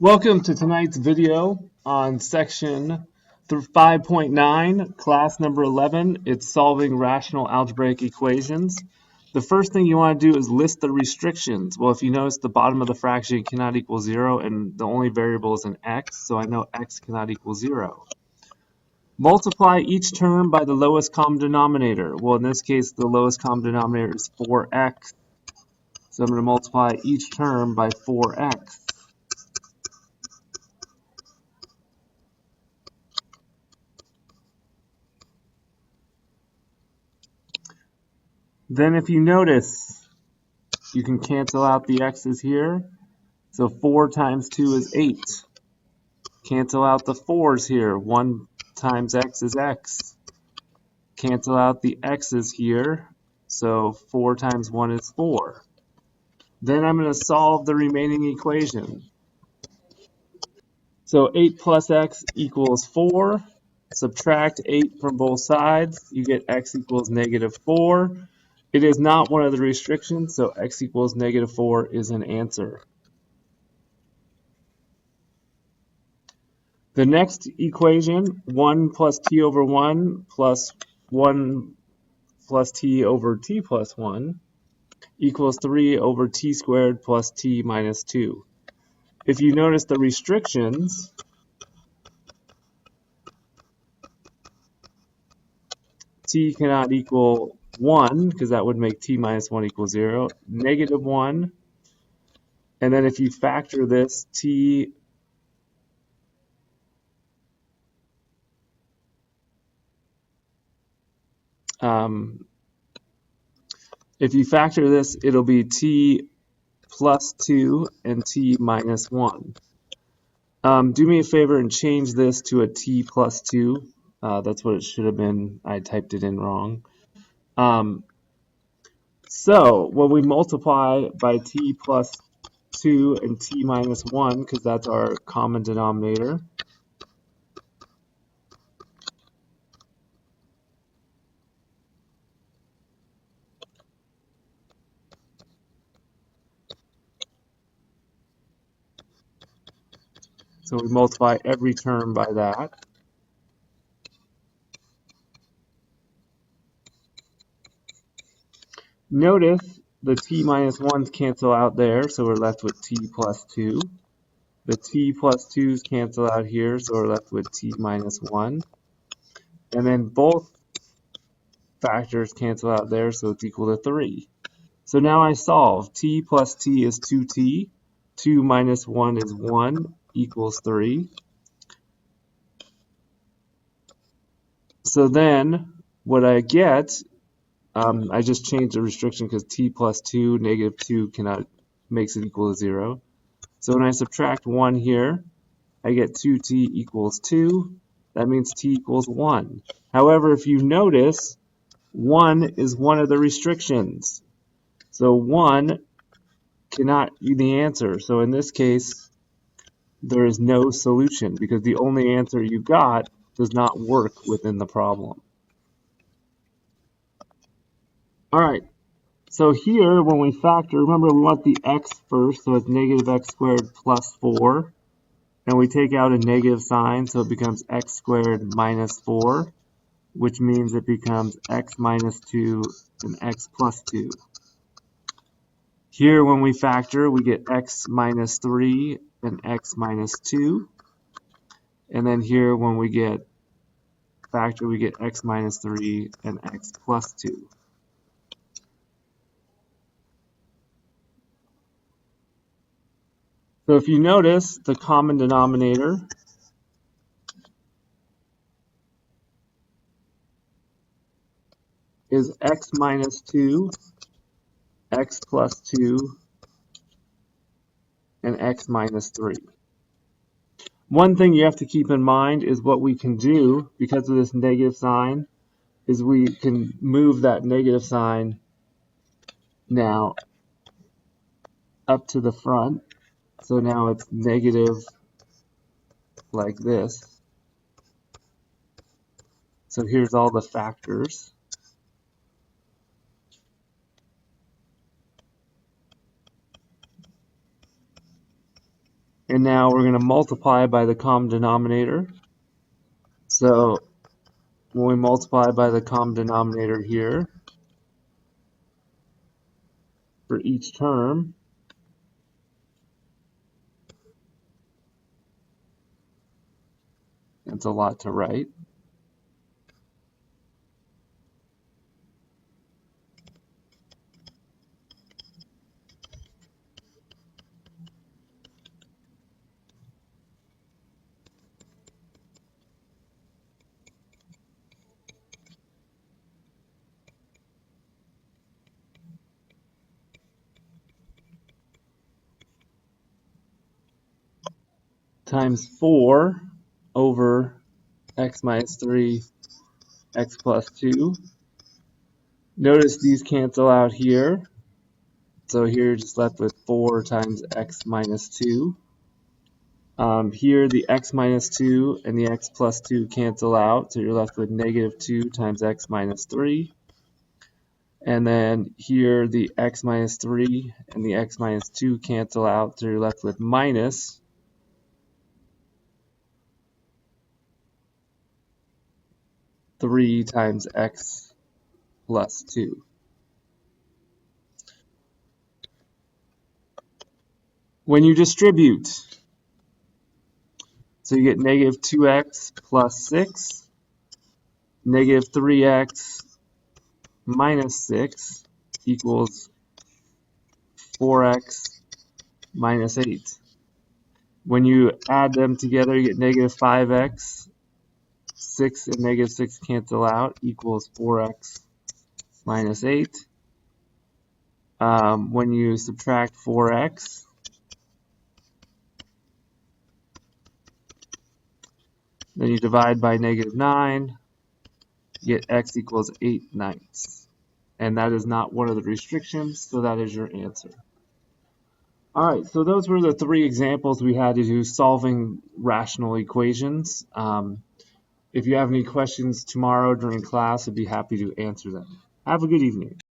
Welcome to tonight's video on section 5.9, class number 11. It's solving rational algebraic equations. The first thing you want to do is list the restrictions. Well, if you notice, the bottom of the fraction cannot equal 0, and the only variable is an x, so I know x cannot equal 0. Multiply each term by the lowest common denominator. Well, in this case, the lowest common denominator is 4x, so I'm going to multiply each term by 4x. Then if you notice, you can cancel out the x's here. So 4 times 2 is 8. Cancel out the 4's here. 1 times x is x. Cancel out the x's here. So 4 times 1 is 4. Then I'm going to solve the remaining equation. So 8 plus x equals 4. Subtract 8 from both sides. You get x equals negative 4. It is not one of the restrictions, so x equals negative 4 is an answer. The next equation, 1 plus t over 1 plus 1 plus t over t plus 1 equals 3 over t squared plus t minus 2. If you notice the restrictions, t cannot equal 1 because that would make t minus 1 equal 0, negative 1, and then if you factor this, if you factor this, it'll be t plus 2 and t minus 1. Do me a favor and change this to a t plus 2. That's what it should have been. I typed it in wrong. So when we multiply by t plus 2 and t minus 1, because that's our common denominator, so we multiply every term by that. Notice the t minus 1's cancel out there, so we're left with t plus 2. The t plus 2's cancel out here, so we're left with t minus 1. And then both factors cancel out there, so it's equal to 3. So now I solve. T plus t is 2t. 2 minus 1 is 1 equals 3. So then what I get, I just changed the restriction because t plus 2, negative 2 makes it equal to 0. So when I subtract 1 here, I get 2t equals 2. That means t equals 1. However, if you notice, 1 is one of the restrictions. So 1 cannot be the answer. So in this case, there is no solution because the only answer you got does not work within the problem. All right, so here when we factor, remember we want the x first, so it's negative x squared plus 4. And we take out a negative sign, so it becomes x squared minus 4, which means it becomes x minus 2 and x plus 2. Here when we factor, we get x minus 3 and x minus 2. And then here when we get factor, we get x minus 3 and x plus 2. So if you notice, the common denominator is x minus 2, x plus 2, and x minus 3. One thing you have to keep in mind is what we can do because of this negative sign is we can move that negative sign now up to the front. So now it's negative like this. So here's all the factors. And And now we're going to multiply by the common denominator. So when we multiply by the common denominator here, for each term, that's a lot to write. Times 4 over x minus 3, x plus 2. Notice these cancel out here. So here you're just left with 4 times x minus 2. Here the x minus 2 and the x plus 2 cancel out, so you're left with negative 2 times x minus 3. And then here the x minus 3 and the x minus 2 cancel out, so you're left with minus 3 times x plus 2. When you distribute, so you get negative 2x plus 6, negative 3x minus 6 equals 4x minus 8. When you add them together, you get negative 5x. 6 and negative 6 cancel out, equals 4x minus 8. When you subtract 4x, then you divide by negative 9, you get x equals 8/9. And that is not one of the restrictions, so that is your answer. Alright, so those were the 3 examples we had to do solving rational equations. If you have any questions tomorrow during class, I'd be happy to answer them. Have a good evening.